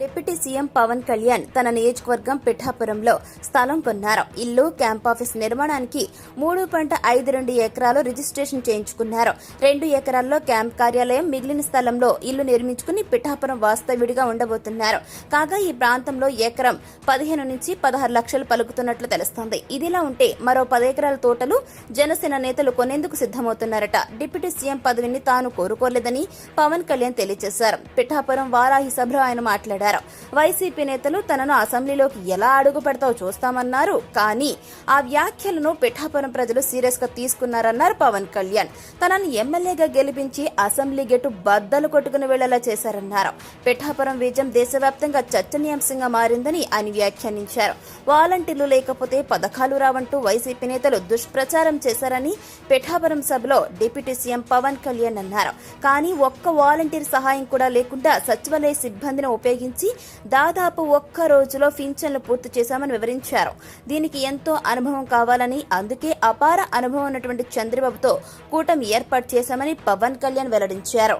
Deputy CM Pawan Kalyan తన నియోజకవర్గం పిఠాపురంలో స్థలం కొన్నారు. ఇల్లు, క్యాంపాఫీస్ నిర్మాణానికి 3.52 ఎకరాలు రిజిస్ట్రేషన్ చేయించుకున్నారు. 2 ఎకరాల్లో క్యాంప్ కార్యాలయం, మిగిలిన స్థలంలో ఇల్లు నిర్మించుకుని పిఠాపురం వాస్తవ్యుడిగా ఉండబోతున్నారు. కాగా ఈ ప్రాంతంలో ఎకరం 15 నుంచి 16 లక్షలు పలుకుతున్నట్లు తెలుస్తోంది. ఇదిలా ఉంటే మరో 10 ఎకరాల తోటలు జనసేన నేతలు కొనేందుకు సిద్దమవుతున్నారట. డిప్యూటీ సీఎం పదవిని తాను కోరుకోలేదని పవన్ కళ్యాణ్ తెలియజేశారు. పిఠాపురం వారాహి సభలో ఆయన మాట్లాడారు. వైసీపీ నేతలు తనను అసెంబ్లీలోకి ఎలా అడుగు పెడతావో చూస్తామన్నారు. కానీ ఆ వ్యాఖ్యలను పిఠాపురం ప్రజలు సీరియస్ గా తీసుకున్నారన్నారు పవన్ కళ్యాణ్. తనను ఎమ్మెల్యేగా గెలిపించి అసెంబ్లీ గేటు బద్దలు కొట్టుకుని వెళ్లేలా చేశారన్నారు. పిఠాపురం విజయం దేశవ్యాప్తంగా చర్చనీయాంశంగా మారిందని ఆయన వ్యాఖ్యానించారు. వాలంటీర్లు లేకపోతే పథకాలు రావంటూ వైసీపీ నేతలు దుష్ప్రచారం చేశారని పిఠాపురం సభలో డిప్యూటీ సీఎం పవన్ కళ్యాణ్ అన్నారు. కానీ ఒక్క వాలంటీర్ సహాయం కూడా లేకుండా సచివాలయ సిబ్బందిని ఉపయోగించి దాదాపు ఒక్క రోజులో పింఛన్లు పూర్తి చేశామని వివరించారు. దీనికి ఎంతో అనుభవం కావాలని, అందుకే అపార అనుభవం ఉన్నటువంటి చంద్రబాబుతో కూటమి ఏర్పాటు చేశామని పవన్ కళ్యాణ్ వెల్లడించారు.